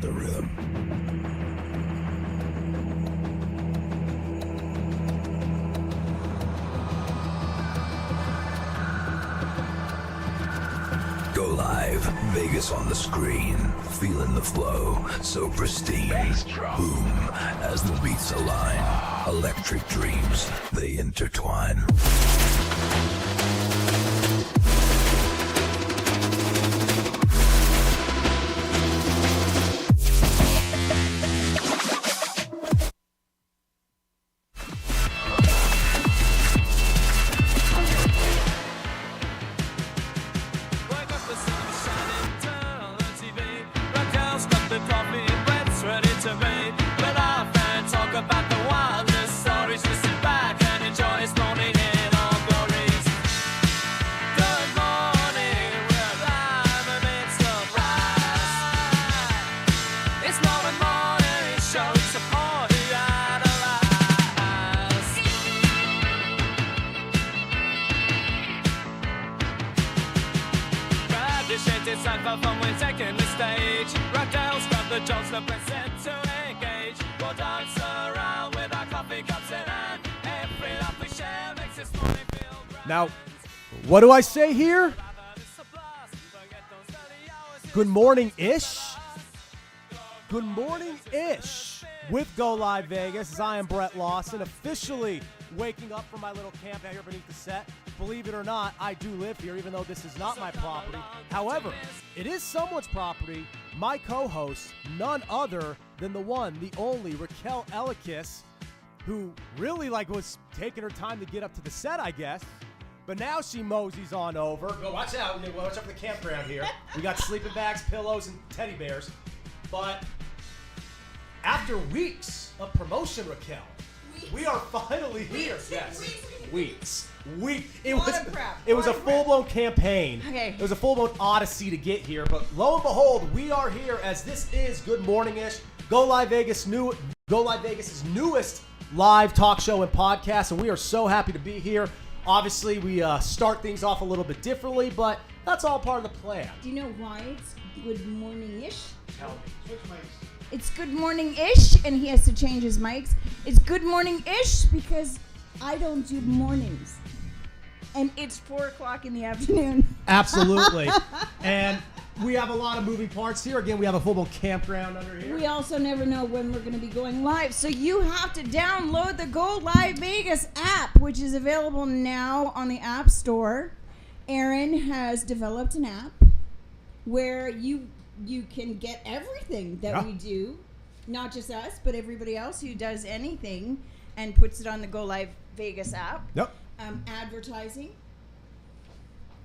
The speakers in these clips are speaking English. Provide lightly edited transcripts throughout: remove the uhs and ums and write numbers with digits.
the rhythm. Go live, Vegas on the screen, feeling the flow, so pristine. Boom, as the beats align, electric dreams, they intertwine. Now, what do I say here? Good morning-ish. Good morning-ish with Go Live Vegas. I am Brett Lawson, officially waking up from my little camp out here beneath the set. Believe it or not, I do live here, even though this is not my property. However, it is someone's property. My co-host, none other than the one, the only, Raquel Elakis, who really was taking her time to get up to the set, I guess. But now she moseys on over. Go, watch out. Watch out for the campground here. We got sleeping bags, pillows, and teddy bears. But after weeks of promotion, Raquel, we are finally here. Weeks. It was a full-blown campaign. Okay. It was a full-blown odyssey to get here. But lo and behold, we are here as this is Good Morning-ish, Go Live Vegas' newest live talk show and podcast. And we are so happy to be here. Obviously, we start things off a little bit differently, but that's all part of the plan. Do you know why it's Good Morning-ish? Tell me. Switch mics. It's Good Morning-ish, and he has to change his mics. It's Good Morning-ish because I don't do mornings. And it's 4 o'clock in the afternoon. Absolutely. And we have a lot of moving parts here. Again, we have a full-blown campground under here. We also never know when we're going to be going live. So you have to download the Go Live Vegas app, which is available now on the App Store. Aaron has developed an app where you can get everything that we do, not just us, but everybody else who does anything and puts it on the Go Live Vegas app. Yep. Advertising.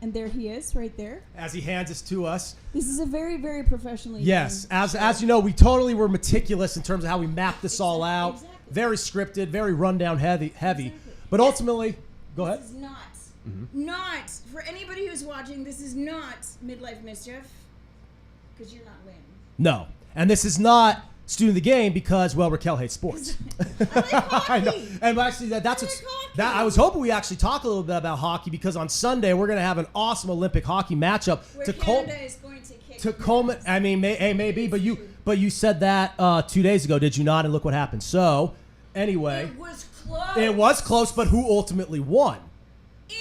And there he is, right there. As he hands this to us. This is a very, very professionally Yes, done show. as you know, we totally were meticulous in terms of how we mapped this all out. Exactly. Very scripted, very rundown heavy. Exactly. But ultimately, go ahead. This is not, for anybody who's watching, this is not midlife mischief, because you're not Lynn. No. And this is not student of the game because, well, Raquel hates sports. I like hockey. I know. And actually, I was hoping we actually talk a little bit about hockey because on Sunday we're going to have an awesome Olympic hockey matchup Where Canada is going to kick to culminate. I mean, maybe, but you said that 2 days ago, did you not? And look what happened. So, anyway, It was close. But who ultimately won? In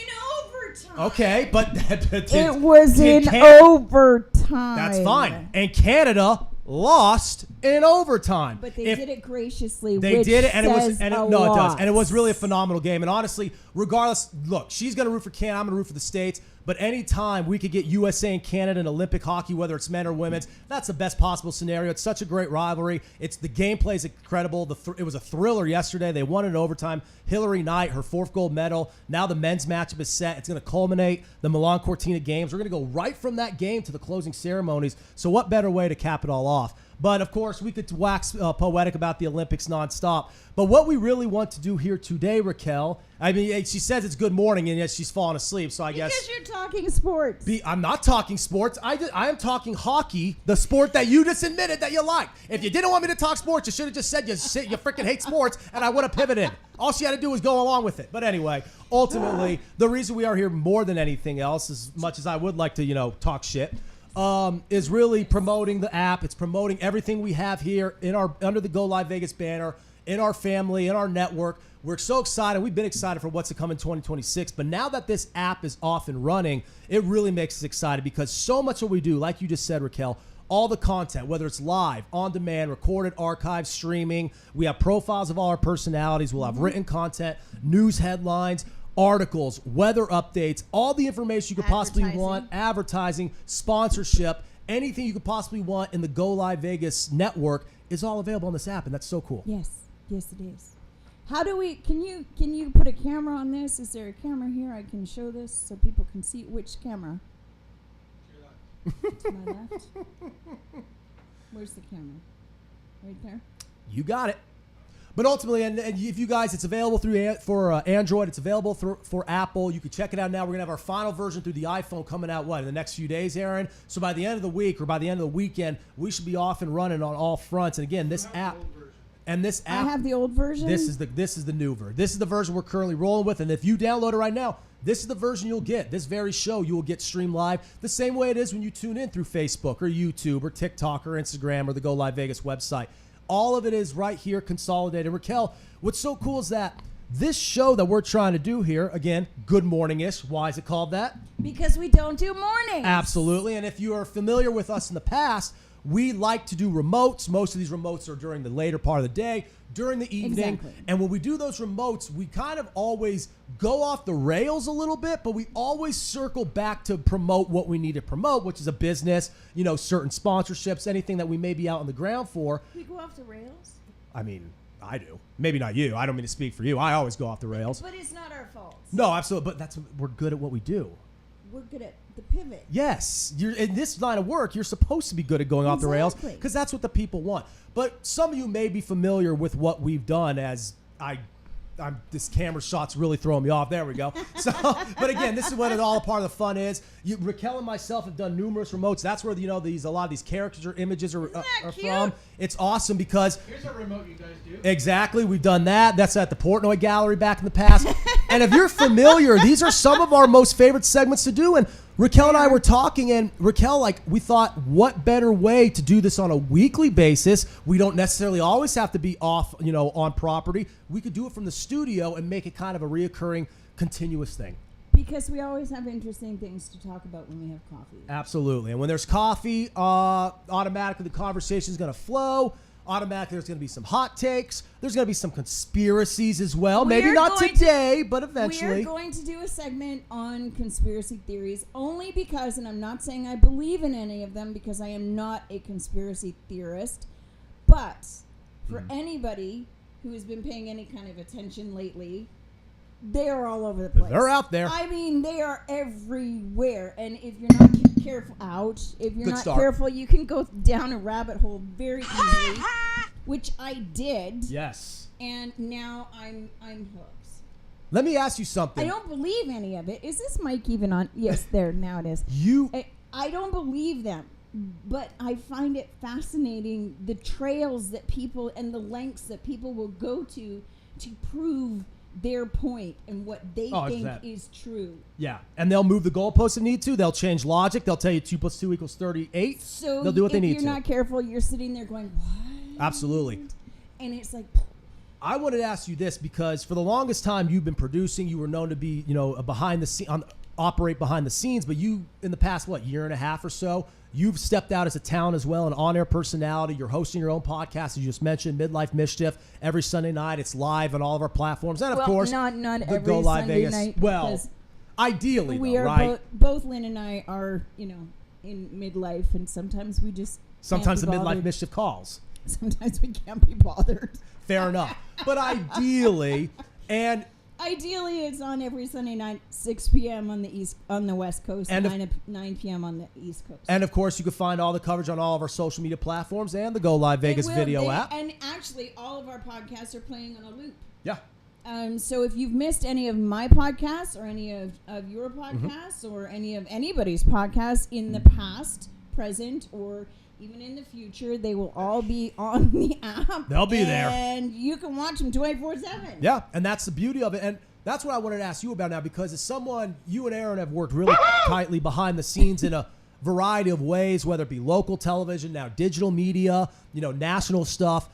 overtime. Okay, but it was in overtime. That's fine. And Canada lost in overtime. But they did it graciously. They did it, and it does, and it was really a phenomenal game. And honestly, regardless, look, she's going to root for Canada. I'm going to root for the States. But anytime we could get USA and Canada in Olympic hockey, whether it's men or women's, that's the best possible scenario. It's such a great rivalry. The gameplay is incredible. It was a thriller yesterday. They won in overtime. Hillary Knight, her 4th gold medal. Now the men's matchup is set. It's going to culminate the Milan Cortina games. We're going to go right from that game to the closing ceremonies. So what better way to cap it all off? But, of course, we could wax poetic about the Olympics nonstop. But what we really want to do here today, Raquel, I mean, she says it's good morning, and yet she's falling asleep, so I guess... Because you're talking sports. I'm not talking sports. I am talking hockey, the sport that you just admitted that you like. If you didn't want me to talk sports, you should have just said you freaking hate sports, and I would have pivoted. All she had to do was go along with it. But anyway, ultimately, the reason we are here more than anything else, as much as I would like to, talk shit, is really promoting the app. It's promoting everything we have here in our under the Go Live Vegas banner, in our family, in our network. We're so excited. We've been excited for what's to come in 2026. But now that this app is off and running, it really makes us excited because so much of what we do, like you just said, Raquel, all the content, whether it's live, on demand, recorded, archived, streaming, we have profiles of all our personalities. We'll have written content, news headlines, articles, weather updates, all the information you could possibly want, advertising, sponsorship, anything you could possibly want in the Go Live Vegas network is all available on this app, and that's so cool. Yes, it is. How do we? Can you put a camera on this? Is there a camera here? I can show this so people can see which camera. To my left. Where's the camera? Right there. You got it. But ultimately, and if you guys, it's available for Android. It's available for Apple. You can check it out now. We're going to have our final version through the iPhone coming out, in the next few days, Aaron? So by the end of the week or by the end of the weekend, we should be off and running on all fronts. And again, this app... And this app, I have the old version. This is the new version. This is the version we're currently rolling with. And if you download it right now, this is the version you'll get. This very show you will get streamed live the same way it is when you tune in through Facebook or YouTube or TikTok or Instagram or the Go Live Vegas website. All of it is right here consolidated. Raquel, what's so cool is that this show that we're trying to do here, again, Good Morning-ish. Why is it called that? Because we don't do mornings. Absolutely. And if you are familiar with us in the past, we like to do remotes. Most of these remotes are during the later part of the day, during the evening. Exactly. And when we do those remotes, we kind of always go off the rails a little bit, but we always circle back to promote what we need to promote, which is a business, certain sponsorships, anything that we may be out on the ground for. We go off the rails? I mean, I do. Maybe not you. I don't mean to speak for you. I always go off the rails. But it's not our fault. No, absolutely. But we're good at what we do. We're good at the pivot. Yes. You're in this line of work, you're supposed to be good at going off the rails because that's what the people want. But some of you may be familiar with what we've done as this camera shot's really throwing me off. There we go. So, but again, this is what all a part of the fun is. Raquel and myself have done numerous remotes. That's where a lot of these characters or images are from. It's awesome because here's a remote you guys do. Exactly, we've done that. That's at the Portnoy Gallery back in the past. And if you're familiar, these are some of our most favorite segments to do. And Raquel and I were talking, and Raquel, we thought, what better way to do this on a weekly basis? We don't necessarily always have to be off, on property. We could do it from the studio and make it kind of a reoccurring, continuous thing. Because we always have interesting things to talk about when we have coffee. Absolutely. And when there's coffee, automatically the conversation is going to flow. Automatically there's going to be some hot takes. There's going to be some conspiracies as well. Maybe not today, but eventually. We are going to do a segment on conspiracy theories only because, and I'm not saying I believe in any of them because I am not a conspiracy theorist, but for anybody who has been paying any kind of attention lately, they are all over the place. They're out there. I mean, they are everywhere. And if you're not careful, careful, you can go down a rabbit hole very easily, which I did. Yes. And now I'm hooked. Let me ask you something. I don't believe any of it. Is this mic even on? Yes, there. Now it is. I don't believe them. But I find it fascinating the trails that people and the lengths that people will go to prove their point and what they think is true. Yeah, and they'll move the goalposts if need to. They'll change logic. They'll tell you 2 + 2 = 38. So they'll do what they need to. If you're not careful, you're sitting there going, what? Absolutely. And it's like... I wanted to ask you this because for the longest time you've been producing. You were known to be, a behind the scene, operate behind the scenes. But you, in the past, year and a half or so, you've stepped out as a talent as well, an on-air personality. You're hosting your own podcast, as you just mentioned, Midlife Mischief. Every Sunday night, it's live on all of our platforms, and of course, not the every Go Live Sunday Vegas. night. Well, ideally, we are right? Both Lynn and I are, in midlife, and sometimes we just sometimes the can't be Midlife bothered. Mischief calls. Sometimes we can't be bothered. Fair enough, but ideally, it's on every Sunday night, 6 p.m. on the West Coast, and 9 p.m. on the East Coast. And of course, you can find all the coverage on all of our social media platforms and the Go Live Vegas video app. And actually, all of our podcasts are playing on a loop. Yeah. So if you've missed any of my podcasts or any of your podcasts or any of anybody's podcasts in the past, present, or even in the future, they will all be on the app. They'll be there. And you can watch them 24/7. Yeah, and that's the beauty of it. And that's what I wanted to ask you about now, because as someone, you and Aaron have worked really tightly behind the scenes in a variety of ways, whether it be local television, now digital media, national stuff.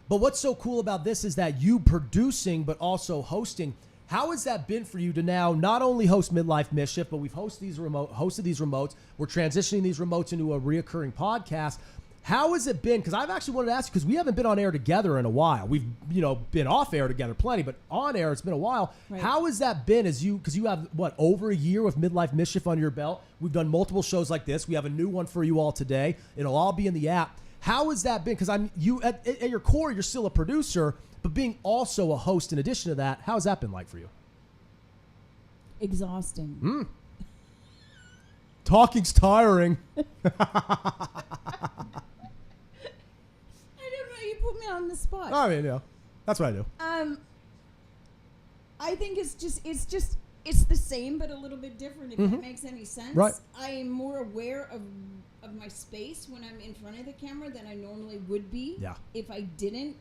But what's so cool about this is that you producing, but also hosting. How has that been for you to now not only host Midlife Mischief, but we've hosted these remotes. We're transitioning these remotes into a reoccurring podcast. How has it been? Because I've actually wanted to ask you, because we haven't been on air together in a while. We've, been off air together plenty, but on air it's been a while. Right. How has that been because you have, over a year with Midlife Mischief on your belt? We've done multiple shows like this. We have a new one for you all today. It'll all be in the app. How has that been? Because at your core, you're still a producer, but being also a host in addition to that, how has that been like for you? Exhausting. Talking's tiring. You put me on the spot. I mean, that's what I do. I think it's the same, but a little bit different, if that makes any sense. Right. I am more aware of my space when I'm in front of the camera than I normally would be if I didn't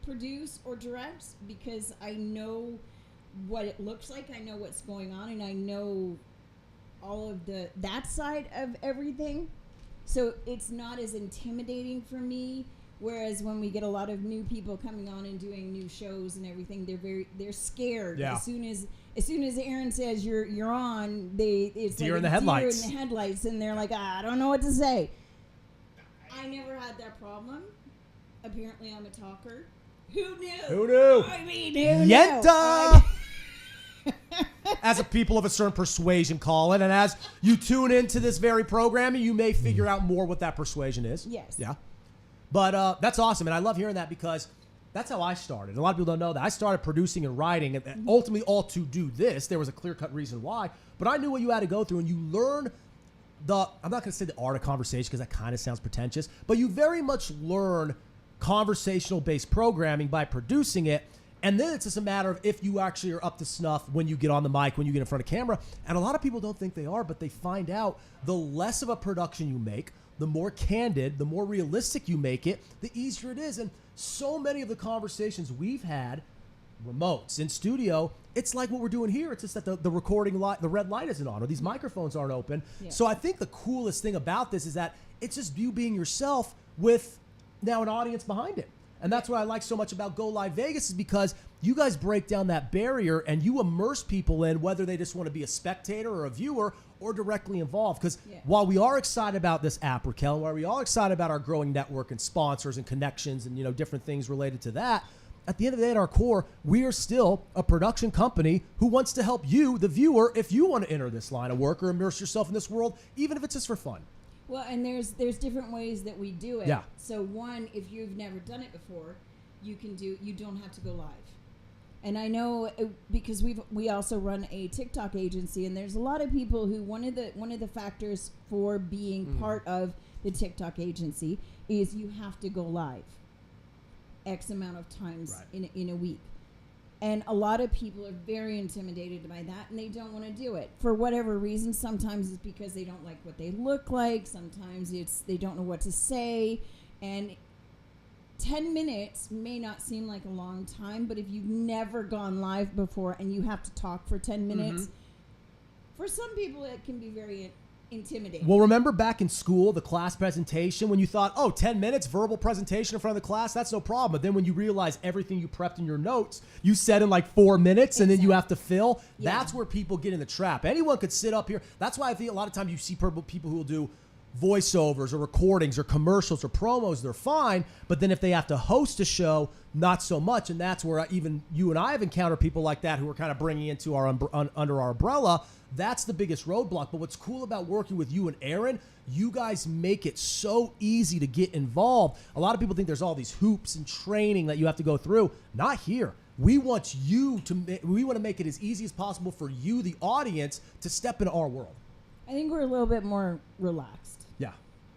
produce or direct, because I know what it looks like, I know what's going on, and I know all of that side of everything. So it's not as intimidating for me. Whereas when we get a lot of new people coming on and doing new shows and everything, they're scared. Yeah. As soon as Aaron says you're on, it's deer like in the headlights. Deer in the headlights, and they're like, I don't know what to say. I never had that problem. Apparently, I'm a talker. Who knew? I mean, who Yenta! As a people of a certain persuasion, Colin, and as you tune into this very programming, you may figure out more what that persuasion is. Yes. Yeah. But that's awesome, and I love hearing that because that's how I started. A lot of people don't know that. I started producing and writing, and ultimately all to do this. There was a clear-cut reason why, but I knew what you had to go through, and you learn I'm not going to say the art of conversation because that kind of sounds pretentious, but you very much learn conversational-based programming by producing it, and then it's just a matter of if you actually are up to snuff when you get on the mic, when you get in front of camera, and a lot of people don't think they are, but they find out the less of a production you make, the more candid, the more realistic you make it, the easier it is. And so many of the conversations we've had, remotes, in studio, it's like what we're doing here. It's just that the recording light, the red light isn't on, or these microphones aren't open. Yeah. So I think the coolest thing about this is that it's just you being yourself with now an audience behind it. And that's what I like so much about Go Live Vegas, is because you guys break down that barrier and you immerse people in, whether they just want to be a spectator or a viewer or directly involved. Because while we are excited about this app, Raquel, while we are excited about our growing network and sponsors and connections and different things related to that, at the end of the day, at our core, we are still a production company who wants to help you, the viewer, if you want to enter this line of work or immerse yourself in this world, even if it's just for fun. Well, and there's different ways that we do it. Yeah. So one, if you've never done it before, you don't have to go live. And I know because we also run a TikTok agency, and there's a lot of people who one of the factors for being part of the TikTok agency is you have to go live X amount of times in a week. And a lot of people are very intimidated by that, and they don't want to do it for whatever reason. Sometimes it's because they don't like what they look like. Sometimes it's they don't know what to say. And 10 minutes may not seem like a long time, but if you've never gone live before and you have to talk for 10 minutes, for some people it can be very intimidating. Well, remember back in school, the class presentation, when you thought, 10 minutes, verbal presentation in front of the class, that's no problem. But then when you realize everything you prepped in your notes, you said in like 4 minutes, and then you have to fill, that's where people get in the trap. Anyone could sit up here. That's why I think a lot of times you see people who will do voiceovers or recordings or commercials or promos, they're fine. But then if they have to host a show, not so much. And that's where even you and I have encountered people like that who are kind of bringing into our under our umbrella. That's the biggest roadblock. But what's cool about working with you and Aaron, you guys make it so easy to get involved. A lot of people think there's all these hoops and training that you have to go through. Not here. We want to make it as easy as possible for you, the audience, to step into our world. I think we're a little bit more relaxed. Yeah.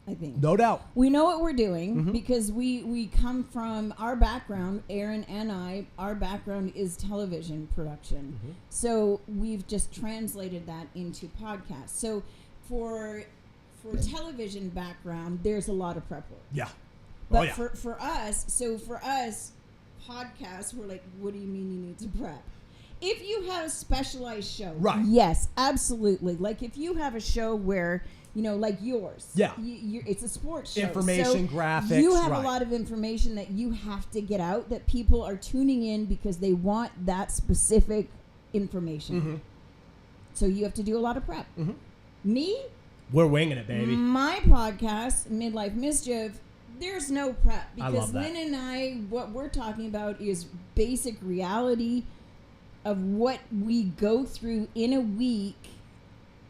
I think. No doubt. We know what we're doing because we come from our background, Aaron and I, our background is television production. So we've just translated that into podcasts. So for television background, there's a lot of prep work. Yeah. But for us, podcasts, we're like, what do you mean you need to prep? If you have a specialized show, Right. yes, absolutely. Like if you have a show where, like yours. Yeah. It's a sports show. Information, so graphics, you have right. a lot of information that you have to get out that people are tuning in because they want that specific information. Mm-hmm. So you have to do a lot of prep. Mm-hmm. Me, we're winging it, baby. my podcast, Midlife Mischief, there's no prep I because love that. Lynn and I, what we're talking about is basic reality of what we go through in a week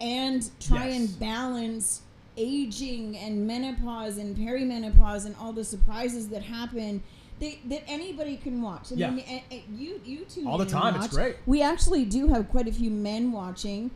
and try Yes. and balance aging and menopause and perimenopause and all the surprises that happen that anybody can watch. I Yeah. mean, you tune All the in time, and it's watch. great. We actually do have quite a few men watching.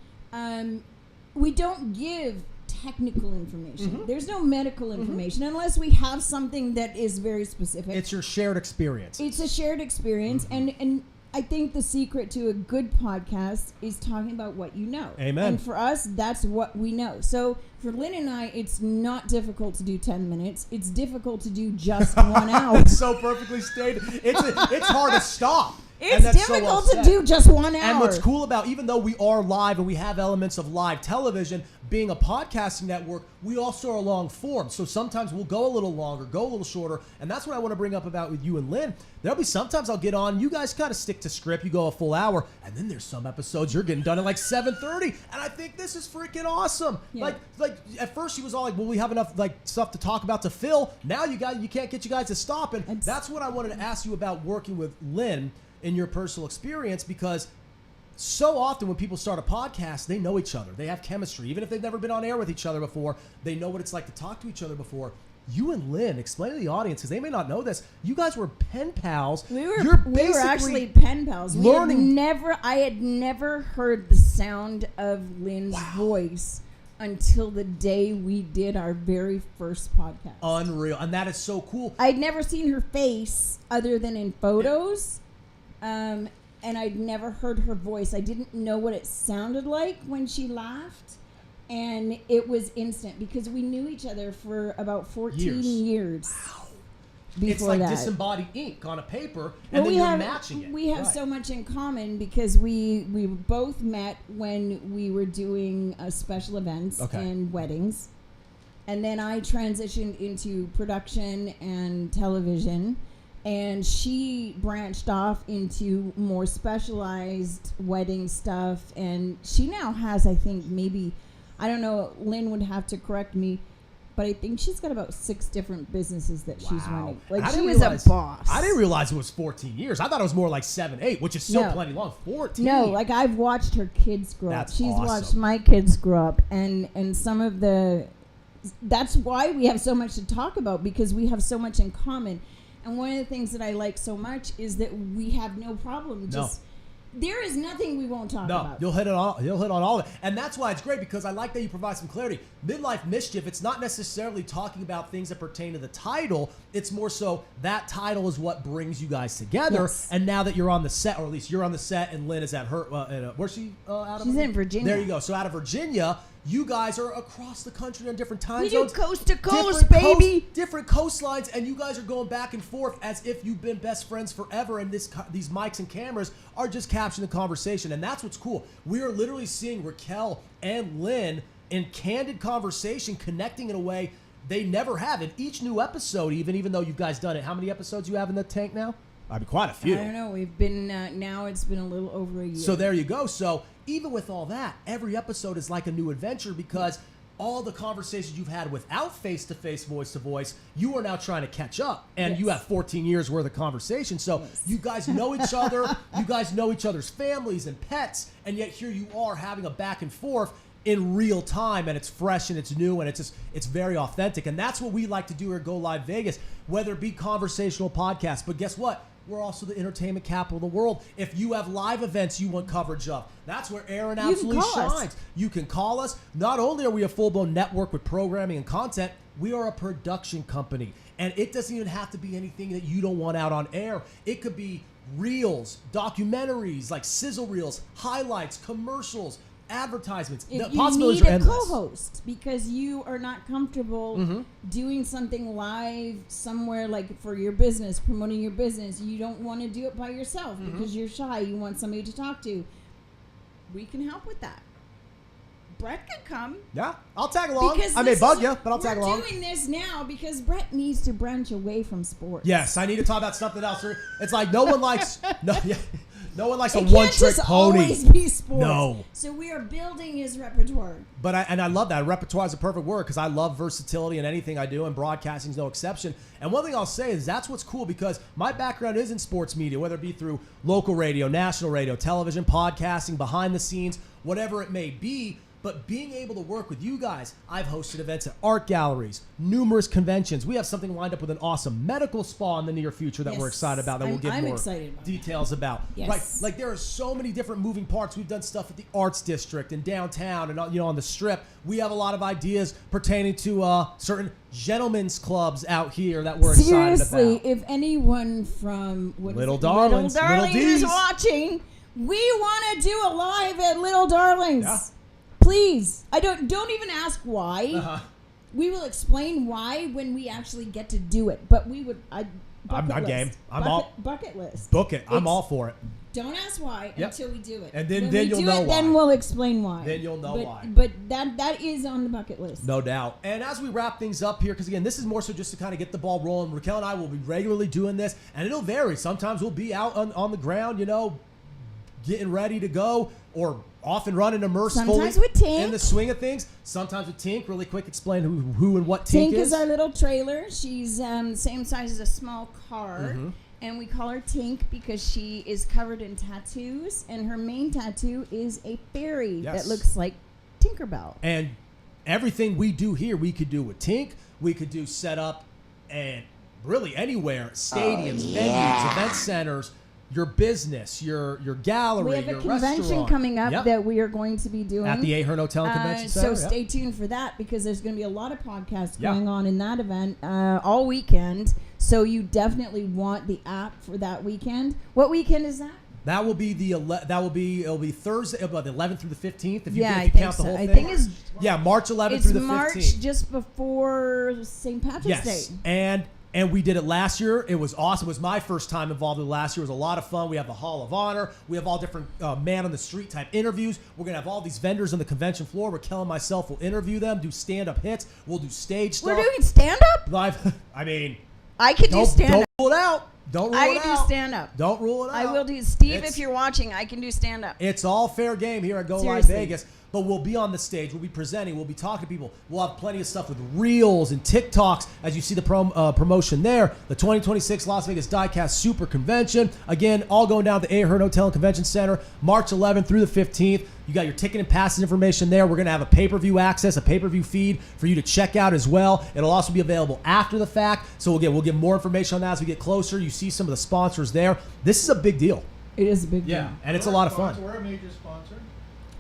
We don't give technical information. Mm-hmm. There's no medical information unless we have something that is very specific. It's your shared experience. It's a shared experience, Mm-hmm. and I think the secret to a good podcast is talking about what you know. Amen. And for us, that's what we know. So for Lynn and I, it's not difficult to do 10 minutes. It's difficult to do just 1 hour. It's so perfectly stated. It's hard to stop. And It's that's so well difficult to said. do just 1 hour. And what's cool about, even though we are live and we have elements of live television, being a podcasting network, we also are long form. So sometimes we'll go a little longer, go a little shorter. And that's what I want to bring up about with you and Lynn. There'll be sometimes I'll get on, you guys kind of stick to script, you go a full hour. And then there's some episodes you're getting done at like 7:30. And I think this is freaking awesome. Yeah. Like at first she was all like, well, we have enough like stuff to talk about to fill. Now you can't get you guys to stop. And that's what I wanted to ask you about working with Lynn in your personal experience, because so often when people start a podcast, they know each other. They have chemistry. Even if they've never been on air with each other before, they know what it's like to talk to each other before. You and Lynn, explain to the audience, because they may not know this, you guys were pen pals. We were actually pen pals. I had never heard the sound of Lynn's voice until the day we did our very first podcast. Unreal. And that is so cool. I'd never seen her face other than in photos. And I'd never heard her voice. I didn't know what it sounded like when she laughed. And it was instant because we knew each other for about 14 years. Wow. Before it's like that. disembodied ink on a paper, and then you're matching it. We have so much in common because we both met when we were doing special events and weddings. And then I transitioned into production and television. And she branched off into more specialized wedding stuff. And she now has, I think, maybe, I don't know, Lynn would have to correct me, but I think she's got about 6 different businesses that she's running. Like, she is a boss. I didn't realize it was 14 years. I thought it was more like 7, 8, which is still plenty long. 14. No, like I've watched her kids grow up. She's awesome. watched my kids grow up. And some of that's why we have so much to talk about, because we have so much in common. And one of the things that I like so much is that we have no problem. There is nothing we won't talk about. You'll hit on all of it. And that's why it's great, because I like that you provide some clarity. Midlife Mischief, it's not necessarily talking about things that pertain to the title. It's more so that title is what brings you guys together. Yes. And now that you're on the set, or at least you're on the set, and Lynn is at her, where's she out of? She's in Virginia. There you go. So out of Virginia, you guys are across the country on different time we zones. do coast to coast, baby. Different coastlines, and you guys are going back and forth as if you've been best friends forever, and these mics and cameras are just capturing the conversation, and that's what's cool. We are literally seeing Raquel and Lynn in candid conversation, connecting in a way they never have in each new episode, even though you guys done it. How many episodes you have in the tank now? I mean, quite a few. I don't know. We've been, now it's been a little over a year. So there you go. So even with all that, every episode is like a new adventure, because all the conversations you've had without face-to-face, voice-to-voice, you are now trying to catch up. And you have 14 years worth of conversation. So you guys know each other. You guys know each other's families and pets. And yet here you are having a back and forth in real time, and it's fresh and it's new and it's very authentic. And that's what we like to do here at Go Live Vegas, whether it be conversational podcasts. But guess what? We're also the entertainment capital of the world. If you have live events you want coverage of, that's where Aaron absolutely shines. You can call us. Not only are we a full-blown network with programming and content, we are a production company. And it doesn't even have to be anything that you don't want out on air. It could be reels, documentaries, like sizzle reels, highlights, commercials, advertisements. If The you possibilities need are a endless. co-host because you are not comfortable doing something live somewhere, like for your business, promoting your business, you don't want to do it by yourself because you're shy, you want somebody to talk to, we can help with that. Brett can come. Yeah, I'll tag along. Because I may this bug is- you, but I'll tag along. We're doing this now because Brett needs to branch away from sports. Yes, I need to talk about something else. It's like no one likes no one likes a It can't one-trick just pony. always be sports. No. So we are building his repertoire. But I love that. Repertoire is a perfect word because I love versatility in anything I do, and broadcasting is no exception. And one thing I'll say is that's what's cool because my background is in sports media, whether it be through local radio, national radio, television, podcasting, behind the scenes, whatever it may be. But being able to work with you guys, I've hosted events at art galleries, numerous conventions. We have something lined up with an awesome medical spa in the near future that we're Yes. excited about that we'll give I'm more excited about details about. Yes. Right? Like there are so many different moving parts. We've done stuff at the Arts District and downtown and on the Strip. We have a lot of ideas pertaining to certain gentlemen's clubs out here that we're excited Seriously, about. if anyone from Little Darlings, Little Darlings Little is D's. watching, we want to do a live at Little Darlings. Yeah. Please. I don't even ask why. Uh-huh. We will explain why when we actually get to do it. But we would I'm game. I'm bucket list. Book it. I'm It's- all for it. Don't ask why Yep. until we do it. And then when you'll we do know it, Then why. we'll explain why. Then you'll know why. But that is on the bucket list. No doubt. And as we wrap things up here, because again, this is more so just to kind of get the ball rolling. Raquel and I will be regularly doing this, and it'll vary. Sometimes we'll be out on the ground, getting ready to go, or off and running, immersed Sometimes fully with Tink. in the swing of things. Sometimes with Tink. Really quick, explain who and what Tink Tink is. is our little trailer. She's same size as a small car. Mm-hmm. And we call her Tink because she is covered in tattoos. And her main tattoo is a fairy Yes. that looks like Tinkerbell. And everything we do here, we could do with Tink. We could do set up and really anywhere. Stadiums, venues, event centers, your business, your gallery, We have a your convention restaurant. coming up Yep. that we are going to be doing. At the Ahern Hotel and Convention So Center. Yep. stay tuned for that because there's going to be a lot of podcasts Yeah. going on in that event all weekend. So you definitely want the app for that weekend. What weekend is that? That will be it'll be Thursday, about the 11th through the 15th. If you, Yeah, if I you think count so. the whole I thing. think it's March 11th It's through the March 15th. just before St. Patrick's Yes, Day. and we did it last year. It was awesome. It was my first time involved in it last year. It was a lot of fun. We have the Hall of Honor. We have all different man on the street type interviews. We're gonna have all these vendors on the convention floor. Raquel and myself will interview them, do stand up hits. We'll do stage stuff. We're doing stand up? Live. I mean, I could do stand don't up. rule it out. Don't rule I it can out. do stand up. Don't rule it out. I will do. Steve, It's- if you're watching, I can do stand up. It's all fair game here at Go Seriously. Live Vegas, but we'll be on the stage. We'll be presenting. We'll be talking to people. We'll have plenty of stuff with reels and TikToks as you see the promotion there. The 2026 Las Vegas Diecast Super Convention. Again, all going down at the Ahern Hotel and Convention Center, March 11th through the 15th. You got your ticket and passes information there. We're going to have a pay-per-view access, a pay-per-view feed for you to check out as well. It'll also be available after the fact. So we'll get more information on that as we get closer. You see some of the sponsors there. This is a big deal. It is a big deal. And it's a lot of fun. We're a major sponsor.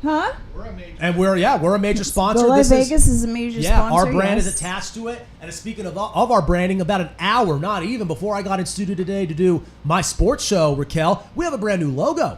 Huh? We're a major. And we're a major sponsor. Go Live This is- Vegas is a major Yeah, sponsor. our brand yes. is attached to it. And speaking of our branding, about an hour, not even, before I got in studio today to do my sports show, Raquel, we have a brand new logo.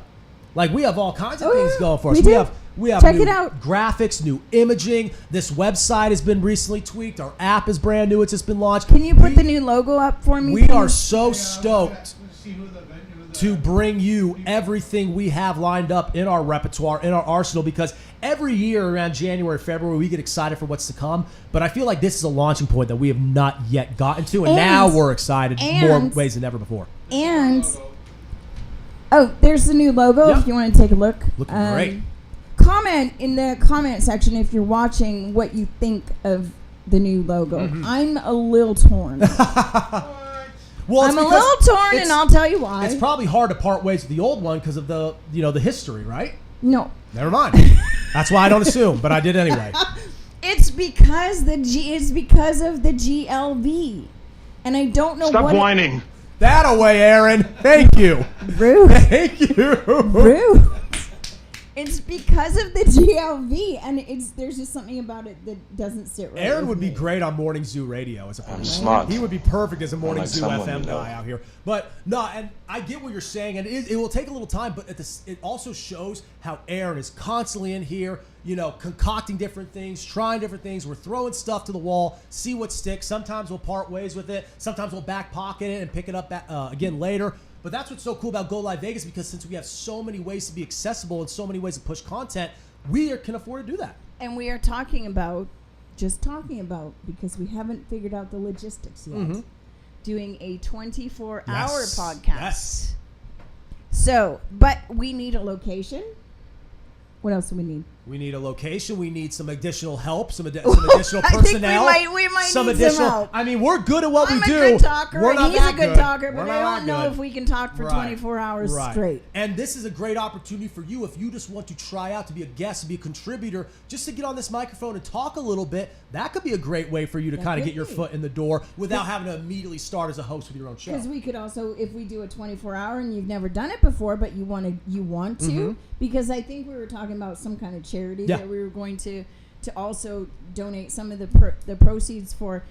Like, we have all kinds of Oh, things yeah. going for us. We do. We have Check new it out. graphics, new imaging. This website has been recently tweaked. Our app is brand new. It's just been launched. Can you put the new logo up for me? We please? are so stoked See who the venue to bring you everything we have lined up in our repertoire, in our arsenal, because every year around January, February, we get excited for what's to come. But I feel like this is a launching point that we have not yet gotten to, and now we're excited more and- ways than ever before. And there's the new logo. Yeah. If you want to take a look, Looking great. Comment in the comment section if you're watching what you think of the new logo. Mm-hmm. I'm a little torn. Well, it's I'm a because little torn, it's- and I'll tell you why. It's probably hard to part ways with the old one because of the history, right? No, Never mind. That's why I don't assume, but I did anyway. it's because it's because of the GLV, and I don't know Stop what. whining. That away, Aaron. Thank you. Rude. Thank you. Rude. It's because of the GLV, and there's just something about it that doesn't sit right. Aaron with would be me. great on Morning Zoo Radio as a I'm person. smart. He would be perfect as a Morning like Zoo someone FM you know. guy out here. But no, and I get what you're saying, and it will take a little time, but it also shows how Aaron is constantly in here, concocting different things, trying different things. We're throwing stuff to the wall, see what sticks. Sometimes we'll part ways with it. Sometimes we'll back pocket it and pick it up again later. But that's what's so cool about Go Live Vegas, because since we have so many ways to be accessible and so many ways to push content, we can afford to do that. And we are talking about, because we haven't figured out the logistics yet, doing a 24-hour podcast. Yes. So, but we need a location. What else do we need? We need a location. We need some additional help, some additional personnel. I think we might need some help. I mean, we're good at what I'm we do. a good talker, We're and not he's that a good good. talker, but We're I not don't that know good. if we can talk for 24 hours straight. And this is a great opportunity for you if you just want to try out to be a guest, to be a contributor, just to get on this microphone and talk a little bit. That could be a great way for you to kind of get your foot in the door without having to immediately start as a host with your own show. Because we could also, if we do a 24-hour and you've never done it before, but you want to, because I think we were talking about some kind of charity that we were going to also donate some of the proceeds for.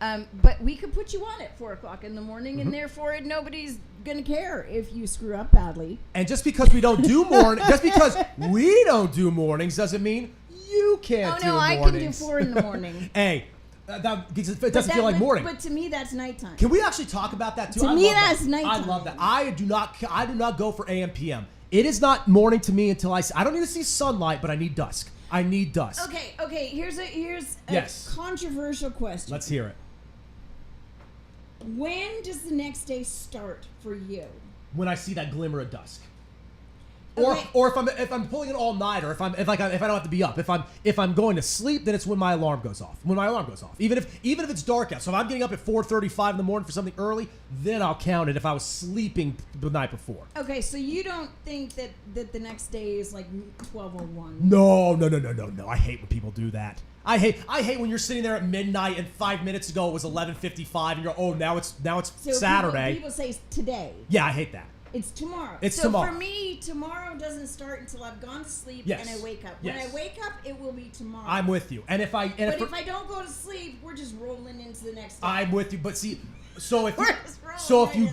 But we could put you on at 4 o'clock in the morning, and therefore nobody's gonna care if you screw up badly. And just because we don't do mornings doesn't mean you can't do mornings. I can do 4 in the morning. Hey, it doesn't feel like morning. But to me, that's nighttime. Can we actually talk about that too? To me, that's nighttime. I love that. I do not go for AM PM. It is not morning to me until I don't need to see sunlight, but I need dusk. I need dusk. Okay. Here's a controversial question. Let's hear it. When does the next day start for you? When I see that glimmer of dusk. Okay. Or if I'm pulling an all nighter, if I don't have to be up, if I'm going to sleep, then it's when my alarm goes off. Even if it's dark out. So if I'm getting up at 4:35 in the morning for something early, then I'll count it if I was sleeping the night before. Okay, so you don't think that the next day is like 12:01? No. I hate when people do that. I hate when you're sitting there at midnight and 5 minutes ago it was 11:55 and you're now it's So Saturday. People say today. Yeah, I hate that. It's tomorrow. It's tomorrow. So for me, tomorrow doesn't start until I've gone to sleep and I wake up. Yes. When I wake up, it will be tomorrow. I'm with you. And if I don't go to sleep, we're just rolling into the next day. I'm with you. But see, so if you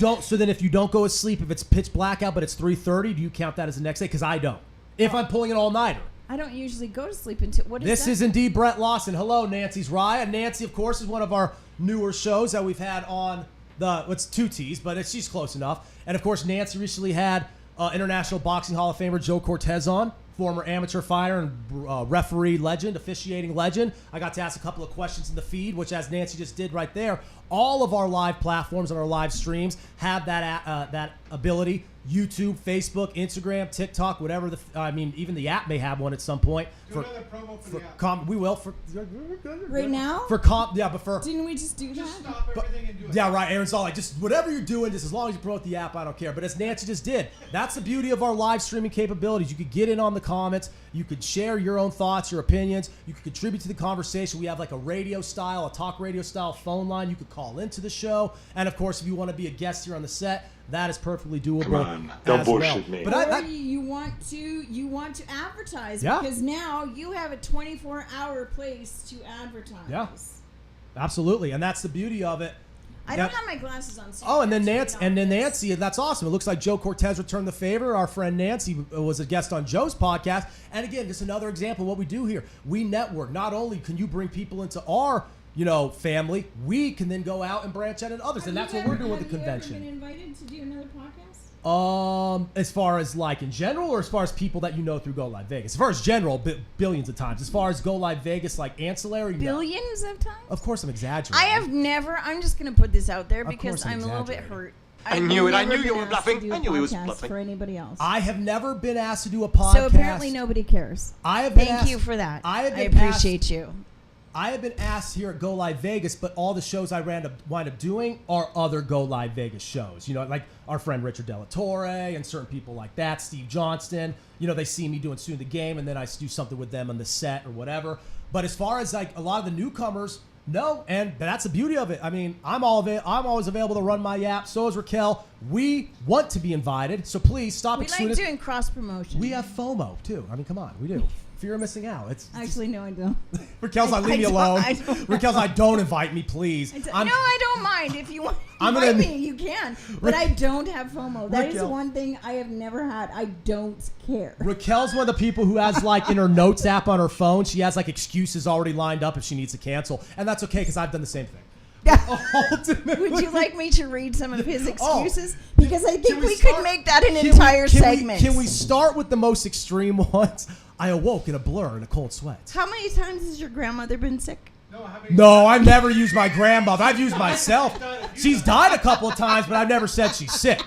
don't go to sleep, if it's pitch black out but it's 3:30, do you count that as the next day? Because I don't. If I'm pulling an all nighter. I don't usually go to sleep until This is indeed Brett Lawson. Hello, Nancy's Rye. Nancy, of course, is one of our newer shows that we've had on it's 2Ts, but she's close enough. And of course, Nancy recently had International Boxing Hall of Famer Joe Cortez on, former amateur fighter and referee legend, officiating legend. I got to ask a couple of questions in the feed, which, as Nancy just did right there, all of our live platforms and our live streams have that ability. YouTube, Facebook, Instagram, TikTok, whatever. Even the app may have one at some point. Do another promo for the app. We will right now. Didn't we just do that? Just stop everything and do it. Yeah, right. Aaron's all like, just whatever you're doing, just as long as you promote the app, I don't care. But as Nancy just did, that's the beauty of our live streaming capabilities. You could get in on the comments. You could share your own thoughts, your opinions. You could contribute to the conversation. We have like a talk radio style phone line. You could call into the show. And of course, if you want to be a guest here on the set, that is perfectly doable. Come on, don't bullshit me. But you want to advertise because now you have a 24-hour place to advertise. Yeah, absolutely, and that's the beauty of it. I don't have my glasses on. So and then Nancy, that's awesome. It looks like Joe Cortez returned the favor. Our friend Nancy was a guest on Joe's podcast, and again, just another example of what we do here. We network. Not only can you bring people into our family, we can then go out and branch out into others, and that's what we're doing with the convention. Have you ever been invited to do another podcast? As far as like in general, or as far as people that through Go Live Vegas? As far as general, billions of times. As far as Go Live Vegas, like ancillary, billions of times. Of course, I'm exaggerating. I have never. I'm just going to put this out there because I'm a little bit hurt. I knew it. I knew you were bluffing. I knew he was bluffing. For anybody else. I have never been asked to do a podcast. So apparently nobody cares. Thank you for that. I appreciate you. I have been asked here at Go Live Vegas, but all the shows I wind up doing are other Go Live Vegas shows. Like our friend Richard Della Torre and certain people like that, Steve Johnston. They see me doing Soon the Game, and then I do something with them on the set or whatever. But as far as like a lot of the newcomers, No, and that's the beauty of it. I mean, I'm always available to run my app. So is Raquel. We want to be invited, so please stop. We like doing cross promotion. We have FOMO too. I mean, come on, we do. Fear of missing out. Actually, no, I don't. Raquel's like, leave me alone. Raquel's like, don't invite me, please. I don't mind. If you want to invite me, you can. But I don't have FOMO. That is one thing I have never had. I don't care. Raquel's one of the people who has, like, in her notes app on her phone, she has, like, excuses already lined up if she needs to cancel. And that's okay, because I've done the same thing. Would you like me to read some of his excuses? Because I think we could make that an entire segment. Can we start with the most extreme ones? I awoke in a blur in a cold sweat. How many times has your grandmother been sick? No, I've never used my grandmother. I've used myself. She's died a couple of times, but I've never said she's sick.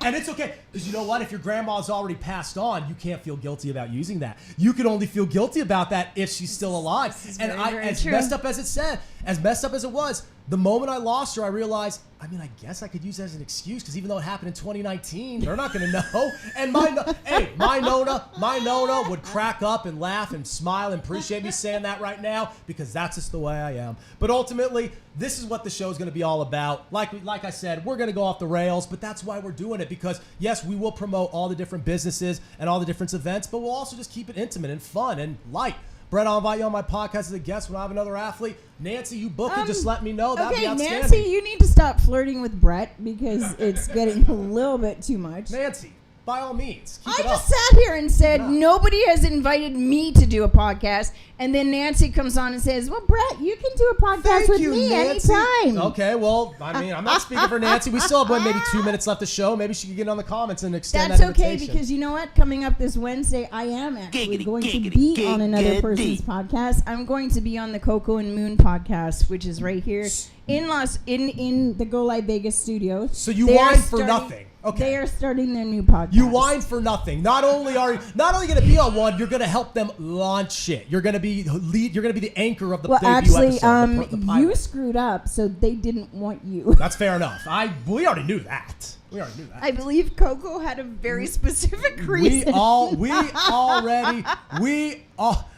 And it's okay, because you know what? If your grandma's already passed on, you can't feel guilty about using that. You can only feel guilty about that if she's still alive. And as messed up as it was, the moment I lost her, I realized, I mean, I guess I could use that as an excuse, because even though it happened in 2019, they're not going to know. And my Nona would crack up and laugh and smile and appreciate me saying that right now, because that's just the way I am. But ultimately, this is what the show is going to be all about. Like I said, we're going to go off the rails, but that's why we're doing it, because yes, we will promote all the different businesses and all the different events, but we'll also just keep it intimate and fun and light. Brett, I'll invite you on my podcast as a guest when I have another athlete. Nancy, you book it, just let me know. That'd be outstanding. Nancy, you need to stop flirting with Brett, because it's getting a little bit too much. Nancy, by all means, keep I it just up. sat here and said nobody has invited me to do a podcast, and then Nancy comes on and says, well, Brett, you can do a podcast with me Nancy. anytime. Okay, well, I mean, I'm not speaking for Nancy. We still have maybe 2 minutes left to show. Maybe she could get on the comments and extend That's that okay, invitation. because you know what? Coming up this Wednesday, I am actually going to be on another person's podcast. I'm going to be on the Coco and Moon podcast, which is right here in the Go Live Vegas studio. So you whine for nothing. Okay. They are starting their new podcast. You whine for nothing. Not only going to be on one, you're going to help them launch it. You're going to be the anchor of the debut episode. The pilot. You screwed up, so they didn't want you. That's fair enough. We already knew that. I believe Coco had a very specific reason.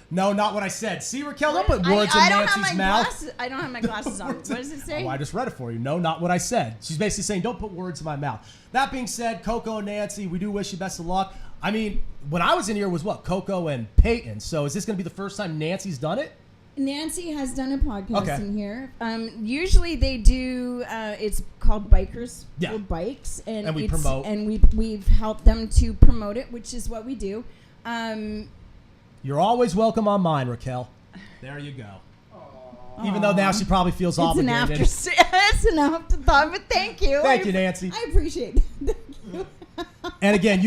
No, not what I said. See, Raquel, don't put words in Nancy's mouth. I don't have my glasses on. What does it say? Oh, I just read it for you. No, not what I said. She's basically saying, don't put words in my mouth. That being said, Coco and Nancy, we do wish you best of luck. I mean, when I was in here was what? Coco and Peyton. So is this going to be the first time Nancy's done it? Nancy has done a podcast in here. Usually they do. It's called Bikers for Bikes, and we promote. And we've helped them to promote it, which is what we do. You're always welcome on mine, Raquel. There you go. Aww. Even though now she probably feels obligated. It's an afterthought, but thank you. Thank you, Nancy. I appreciate that. Thank you. And again,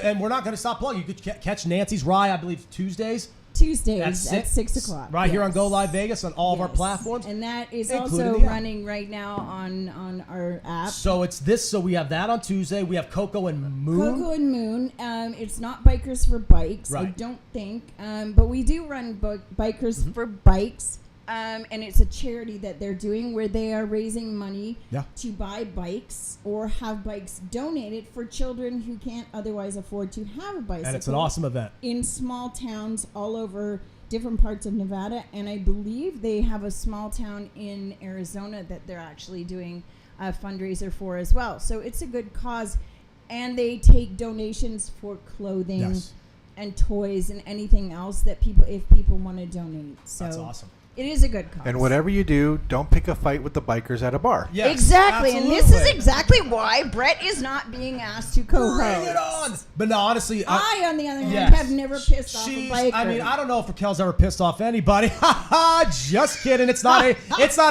and we're not going to stop plugging. You could catch Nancy's Rye, I believe, Tuesdays at 6 o'clock. Right here on Go Live Vegas on all of our platforms. And that is also running right now on our app. So so we have that on Tuesday. We have Coco and Moon. Coco and Moon. It's not Bikers for Bikes, right. I don't think. But we do run Bikers for Bikes. And it's a charity that they're doing where they are raising money to buy bikes or have bikes donated for children who can't otherwise afford to have a bicycle. And it's an awesome event. In small towns all over different parts of Nevada. And I believe they have a small town in Arizona that they're actually doing a fundraiser for as well. So it's a good cause. And they take donations for clothing and toys and anything else that if people want to donate. So that's awesome. It is a good cause. And whatever you do, don't pick a fight with the bikers at a bar. Yes, exactly. absolutely. And this is exactly why Brett is not being asked to co-host. Bring it on. But no, honestly, I on the other hand, have never pissed off a biker. I mean, I don't know if Raquel's ever pissed off anybody. Just kidding. It's not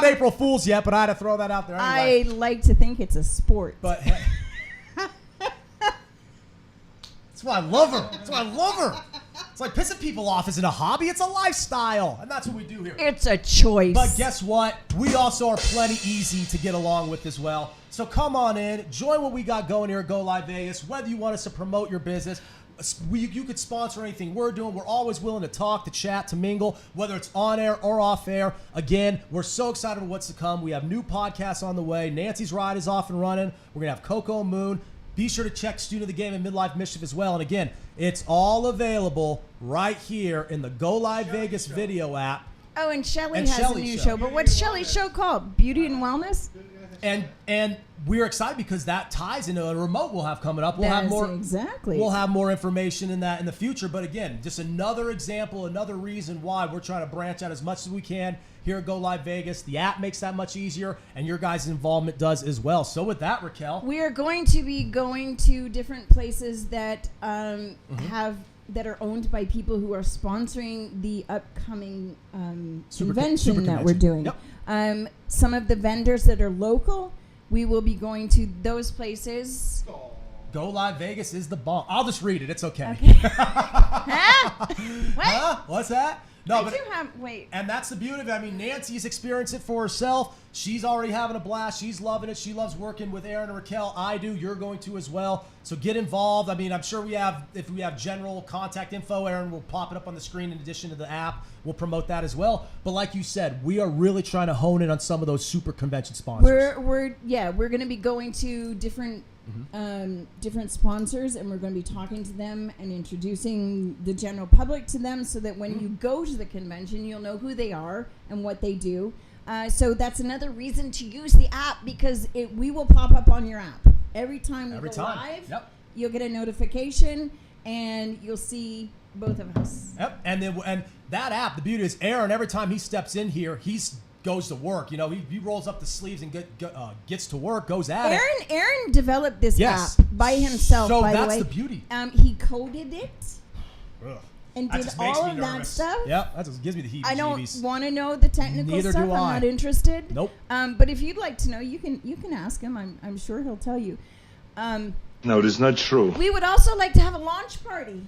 April Fool's yet, but I had to throw that out there anyway. I like to think it's a sport. But that's why I love her. It's like pissing people off isn't a hobby, it's a lifestyle. And that's what we do here. It's a choice. But guess what? We also are plenty easy to get along with as well. So come on in, join what we got going here at Go Live Vegas. Whether you want us to promote your business, you could sponsor anything we're doing. We're always willing to talk, to chat, to mingle, whether it's on air or off air. Again, we're so excited for what's to come. We have new podcasts on the way. Nancy's Ride is off and running. We're going to have Coco and Moon. Be sure to check Student of the Game and Midlife Mischief as well. And again, it's all available right here in the Go Live Vegas video app. Oh, and Shelly And has Shelley's a new show. show. But what's Shelly's show called? Beauty and Wellness? And we're excited because that ties into a remote we'll have coming up. We'll have That's more exactly. We'll have more information in that in the future. But again, just another example, another reason why we're trying to branch out as much as we can here at Go Live Vegas. The app makes that much easier, and your guys' involvement does as well. So with that, Raquel, We are going to be going to different places that that are owned by people who are sponsoring the upcoming Super convention that we're convention. doing. Yep. Some of the vendors that are local, we will be going to those places. Go Live Vegas is the bomb. I'll just read it. It's okay. Huh? What? Huh? What's that? No, I but do have. Wait. and that's the beauty of it. I mean, Nancy's experienced it for herself. She's already having a blast. She's loving it. She loves working with Aaron and Raquel. I do. You're going to as well. So get involved. I mean, I'm sure if we have general contact info, Aaron will pop it up on the screen in addition to the app. We'll promote that as well. But like you said, we are really trying to hone in on some of those super convention sponsors. We're going to be going to different different sponsors, and we're going to be talking to them and introducing the general public to them, so that when you go to the convention, you'll know who they are and what they do. So that's another reason to use the app, because we will pop up on your app every time we go live. Yep. You'll get a notification, and you'll see both of us. Yep. And that app, the beauty is Aaron, every time he steps in here, goes to work. You know, he rolls up the sleeves and gets to work, goes at it. Aaron developed this Yes. app by himself, So by the way. that's the beauty. He coded it Ugh. and That did just makes all me of that nervous. stuff. Yep, that just gives me the I heebie-jeebies. don't want to know the technical Neither stuff. do I'm I. not interested. Nope. But if you'd like to know, you can ask him. I'm sure he'll tell you. No, that's not true. We would also like to have a launch party.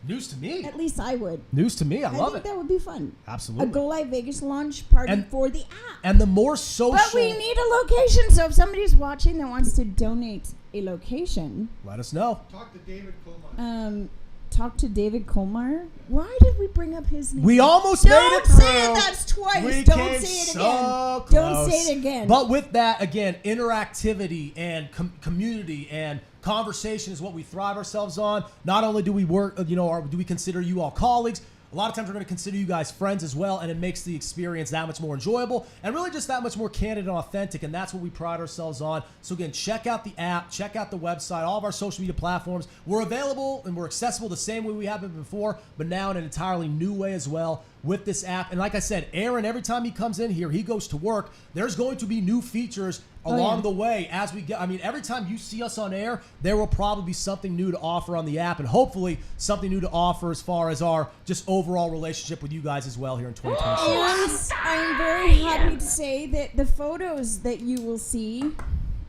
News to me. At least I would. News to me. I love think it. that would be fun. Absolutely. A Go Live Vegas launch party And- for the app. And the more social. But we need a location. So if somebody's watching that wants to donate a location, let us know. Talk to David Colmar. talk to David Colmar. Why did we bring up his name? We almost made Don't it through. say it. That's twice. We Don't came say it so again. close. Don't say it again. But with that, again, interactivity and community and conversation is what we thrive ourselves on. Not only do we work, do we consider you all colleagues, a lot of times we're going to consider you guys friends as well, and it makes the experience that much more enjoyable and really just that much more candid and authentic, and that's what we pride ourselves on. So again, check out the app, check out the website, all of our social media platforms. We're available and we're accessible the same way we have been before, but now in an entirely new way as well with this app. And like I said, Aaron, every time he comes in here, he goes to work, there's going to be new features along the way as we get. I mean, every time you see us on air, there will probably be something new to offer on the app, and hopefully something new to offer as far as our just overall relationship with you guys as well here in 2026. And I'm very happy to say that the photos that you will see,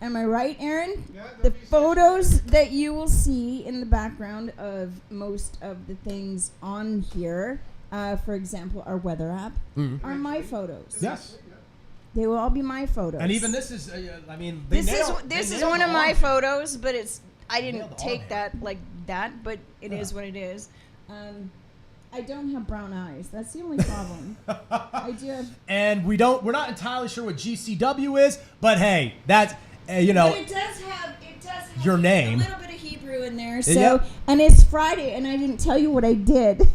am I right, Aaron? Yeah, The that'd be photos that you will see in the background of most of the things on here, for example, our weather app, are my photos. Yes. They will all be my photos. And even this is, they This nailed- is they nailed one the of my arm. photos, but I nailed didn't the take arm that like that, but it is what it is. I don't have brown eyes. That's the only problem. I do have. And we're not entirely sure what GCW is, but hey, that's But it does have your name. a little bit of Hebrew in there. So Yep. and it's Friday, and I didn't tell you what I did.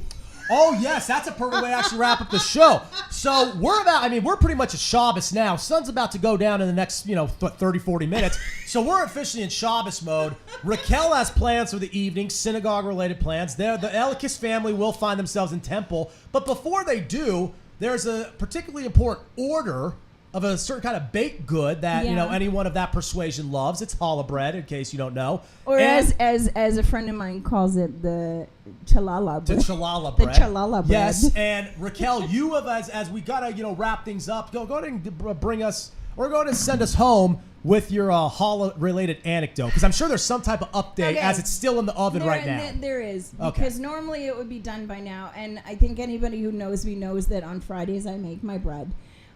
Oh, yes, that's a perfect way to actually wrap up the show. So we're pretty much at Shabbos now. Sun's about to go down in the next, 30, 40 minutes. So we're officially in Shabbos mode. Raquel has plans for the evening, synagogue-related plans. The Elikis family will find themselves in temple. But before they do, there's a particularly important order of a certain kind of baked good that, Yeah. anyone of that persuasion loves. It's challah bread, in case you don't know. Or And- as a friend of mine calls it, the chalala The bread. chalala The bread. chalala bread. Yes, and Raquel, you have as we gotta wrap things up. Go ahead and bring us, or go ahead and send us home with your challah related anecdote, because I'm sure there's some type of update Okay. as it's still in the oven right now. There is. Okay. Because normally it would be done by now. And I think anybody who knows me knows that on Fridays I make my bread.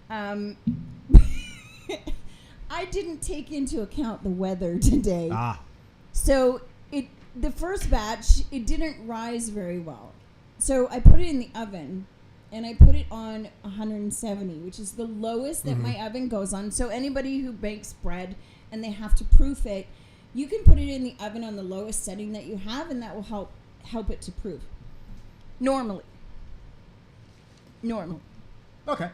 I didn't take into account the weather today. So the first batch, it didn't rise very well. So I put it in the oven, and I put it on 170, which is the lowest that my oven goes on. So anybody who bakes bread and they have to proof it, you can put it in the oven on the lowest setting that you have, and that will help it to proof. Normally. Okay.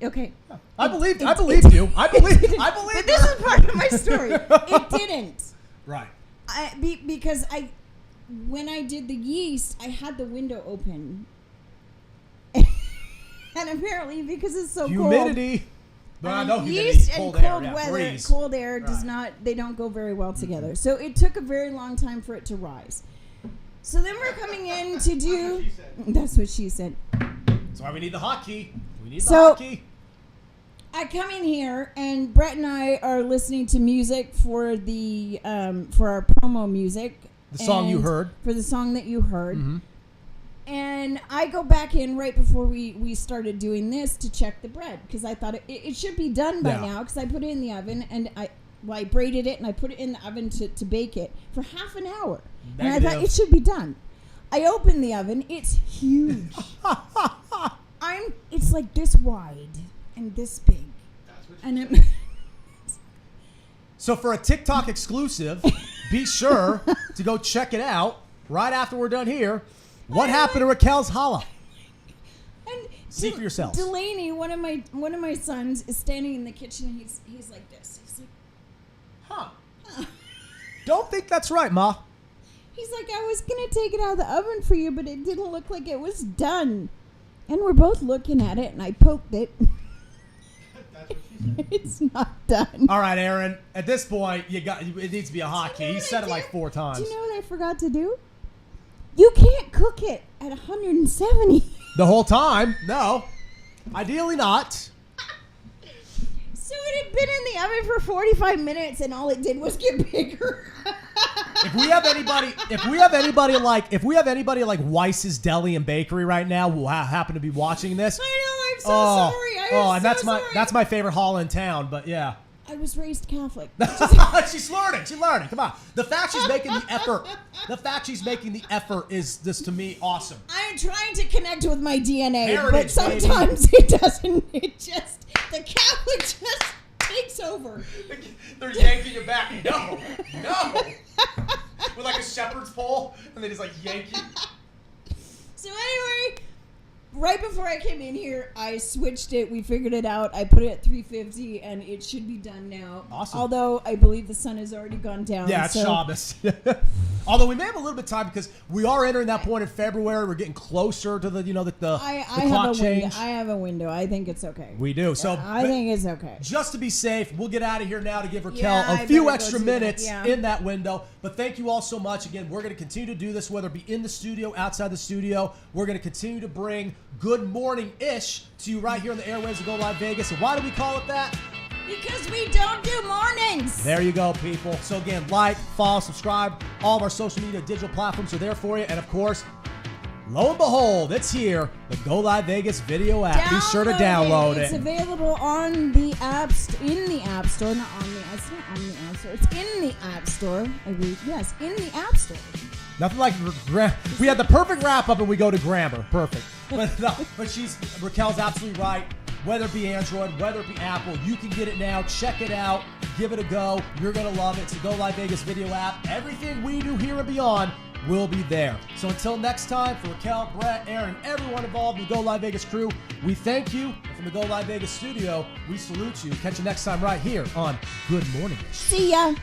Okay. I believed you. I believed But this is part of my story. It didn't. Right. Because when I did the yeast, I had the window open. And apparently, because it's so humidity. cold. No, humidity. Yeast Cold and air, cold yeah, weather, breeze. cold air does not, they don't go very well together. So it took a very long time for it to rise. So then we're coming in to do, that's what she said. That's why we need the hotkey. We need the So- hotkey. I come in here and Brett and I are listening to music for the for our promo music. The song you and heard. For the song that you heard. Mm-hmm. And I go back in right before we started doing this to check the bread because I thought it should be done by now because I put it in the oven and I braided it and I put it in the oven to bake it for half an hour. And I thought it should be done. I opened the oven. It's huge. It's like this wide and this big. And So for a TikTok exclusive, be sure to go check it out right after we're done here. What happened to Raquel's challah? And See for yourselves. Delaney, one of my sons, is standing in the kitchen. And he's like this. He's like, Huh? Don't think that's right, Ma. He's like, I was gonna take it out of the oven for you, but it didn't look like it was done. And we're both looking at it, and I poked it. It's not done. All right, Aaron. At this point, it needs to be a hotkey. He said it like 4 times. Do you know what I forgot to do? You can't cook it at 170. The whole time? No. Ideally not. So it had been in the oven for 45 minutes, and all it did was get bigger. If we have anybody like Weiss's Deli and Bakery right now who happen to be watching this, I know. I'm so sorry. and that's my favorite hall in town. But yeah, I was raised Catholic. she's learning. Come on. The fact she's making the effort is just to me awesome. I'm trying to connect with my DNA, Heritage, but sometimes it doesn't. The Catholic just takes over. They're yanking you back. No. With like a shepherd's pole, and they just like yank you. So anyway, right before I came in here, I switched it. We figured it out. I put it at 350, and it should be done now. Awesome. Although I believe the sun has already gone down. Yeah, it's Shabbos. Although we may have a little bit of time because we are entering that point in February. We're getting closer to the clock change. I have a window. I think it's okay. We do. So I think it's okay. Just to be safe, we'll get out of here now to give Raquel I a few better extra go do that, minutes yeah. in that window. But thank you all so much. Again, we're going to continue to do this, whether it be in the studio, outside the studio. We're going to continue to bring Good Morning-ish to you right here on the airwaves of Go Live Vegas. And why do we call it that? Because we don't do mornings. There you go, people. So again, like, follow, subscribe. All of our social media digital platforms are there for you. And of course, lo and behold, it's here, the Go Live Vegas video app. Be sure to download it. It's available on the in the App Store. Not on the, it's not on the App Store. It's in the App Store. I believe. Yes, in the App Store. Nothing like we had the perfect wrap up and we go to grammar. Perfect. But no, Raquel's absolutely right. Whether it be Android, whether it be Apple, you can get it now. Check it out. Give it a go. You're going to love it. It's the Go Live Vegas video app. Everything we do here and beyond will be there. So until next time, for Raquel, Brett, Aaron, everyone involved in the Go Live Vegas crew, we thank you. And from the Go Live Vegas studio, we salute you. Catch you next time right here on Good Morning. See ya.